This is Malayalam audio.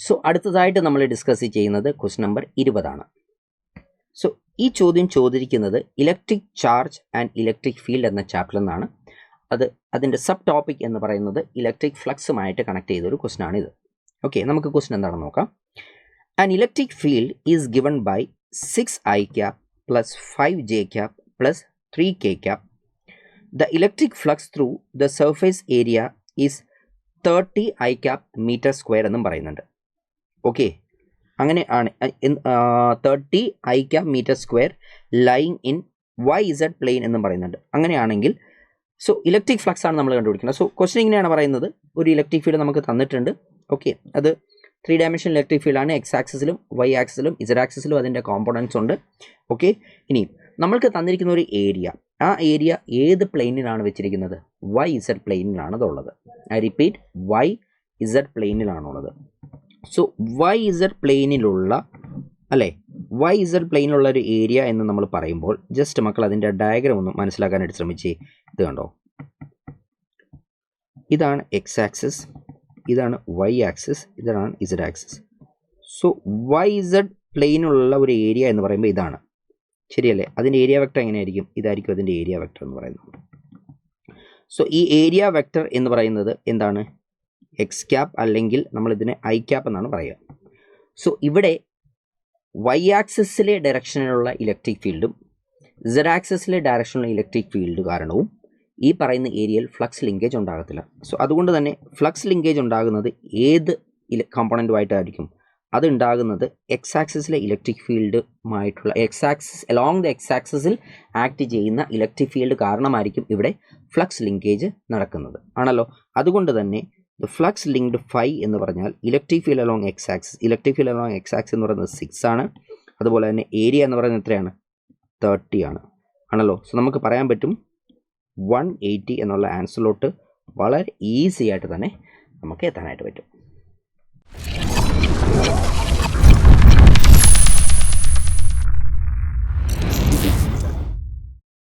സോ അടുത്തതായിട്ട് നമ്മൾ ഡിസ്കസ് ചെയ്യുന്നത് ക്വസ്റ്റ്യൻ നമ്പർ 20 ആണ്. സോ ഈ ചോദ്യം ചോദിച്ചിരിക്കുന്നത് electric charge and electric field എന്ന ചാപ്റ്ററിൽ നിന്നാണ്. അതിൻ്റെ സബ് ടോപ്പിക് എന്ന് പറയുന്നത് ഇലക്ട്രിക് ഫ്ലക്സുമായിട്ട് കണക്ട് ചെയ്തൊരു ക്വസ്റ്റ്യൻ ആണിത്. ഓക്കെ, നമുക്ക് ക്വസ്റ്റ്യൻ എന്താണെന്ന് നോക്കാം. An electric field is given by 6i cap plus 5j cap plus 3k cap. The electric flux through the surface area is 30i cap meter square എന്നും പറയുന്നുണ്ട്. ഓക്കെ, അങ്ങനെ ആണ് 30i cap meter square lying in YZ plane എന്നും പറയുന്നുണ്ട്. അങ്ങനെയാണെങ്കിൽ സോ ഇലക്ട്രിക് ഫ്ലക്സ് ആണ് നമ്മൾ കണ്ടുപിടിക്കുന്നത്. സോ ക്വസ്റ്റ്യൻ ഇങ്ങനെയാണ് പറയുന്നത്, ഒരു ഇലക്ട്രിക് ഫീൽഡ് നമുക്ക് തന്നിട്ടുണ്ട്. ഓക്കെ, അത് 3 ഡയമെൻഷണൽ ഇലക്ട്രിക് ഫീൽഡാണ്. എക്സ് ആക്സിസിലും വൈ ആക്സിസിലും ഇസഡ് ആക്സിസിലും അതിൻ്റെ കോമ്പോണൻസ് ഉണ്ട്. ഓക്കെ, ഇനി നമ്മൾക്ക് തന്നിരിക്കുന്ന ഒരു ഏരിയ, ആ ഏരിയ ഏത് പ്ലെയിനിലാണ് വെച്ചിരിക്കുന്നത്? വൈ ഇസഡ് പ്ലെയിനിലാണ് അതുള്ളത്. ഐ റിപ്പീറ്റ്, വൈ ഇസഡ് പ്ലെയിനിലാണുള്ളത്. സോ വൈ ഇസഡ് പ്ലെയിനിലുള്ള വൈ ഇസഡ് പ്ലെയിനിലുള്ള ഒരു ഏരിയ എന്ന് നമ്മൾ പറയുമ്പോൾ ജസ്റ്റ് മക്കൾ അതിൻ്റെ ഡയഗ്രാം ഒന്ന് മനസ്സിലാക്കാനായിട്ട് ശ്രമിച്ചേ. ഇത് കണ്ടോ, ഇതാണ് എക്സ് ആക്സിസ്, ഇതാണ് വൈ ആക്സിസ്, ഇതാണ് Z axis. So Y Z പ്ലെയിനുള്ള ഒരു ഏരിയ എന്ന് പറയുമ്പോൾ ഇതാണ്, ശരിയല്ലേ? അതിൻ്റെ ഏരിയ വെക്ടർ എങ്ങനെയായിരിക്കും? ഇതായിരിക്കും അതിൻ്റെ ഏരിയ വെക്ടർ എന്ന് പറയുന്നത്. സോ ഈ ഏരിയ വെക്ടർ എന്ന് പറയുന്നത് എന്താണ്? എക്സ് ക്യാപ്പ്, അല്ലെങ്കിൽ നമ്മളിതിനെ ഐ ക്യാപ്പ് എന്നാണ് പറയുക. സോ ഇവിടെ വൈ ആക്സിസിലെ ഡയറക്ഷനിലുള്ള ഇലക്ട്രിക് ഫീൽഡും ഇസഡ് ആക്സിസിലെ ഡയറക്ഷനിലുള്ള ഇലക്ട്രിക് ഫീൽഡ് കാരണവും ഈ പറയുന്ന ഏരിയയിൽ ഫ്ലക്സ് ലിങ്കേജ് ഉണ്ടാകത്തില്ല. സോ അതുകൊണ്ട് തന്നെ ഫ്ലക്സ് ലിങ്കേജ് ഉണ്ടാകുന്നത് ഏത് കോമ്പണൻറ്റുമായിട്ടായിരിക്കും? അത് ഉണ്ടാകുന്നത് എക്സ് ആക്സിസിലെ ഇലക്ട്രിക് ഫീൽഡുമായിട്ടുള്ള X axis along the X ആക്സിസിൽ ആക്ട് ചെയ്യുന്ന ഇലക്ട്രിക് ഫീൽഡ് കാരണമായിരിക്കും ഇവിടെ ഫ്ലക്സ് ലിങ്കേജ് നടക്കുന്നത്, ആണല്ലോ. അതുകൊണ്ട് തന്നെ ദ ഫ്ലക്സ് ലിങ്ക്ഡ് ഫൈ എന്ന് പറഞ്ഞാൽ electric field along X axis, electric field along X axis എന്ന് പറയുന്നത് 6 ആണ്. അതുപോലെ തന്നെ ഏരിയ എന്ന് പറയുന്നത് എത്രയാണ്? 30 ആണ്, ആണല്ലോ. സോ നമുക്ക് പറയാൻ പറ്റും 180 എന്നുള്ള ആൻസറിലോട്ട് വളരെ ഈസി ആയിട്ട് തന്നെ നമുക്ക് എത്താനായിട്ട് പറ്റും.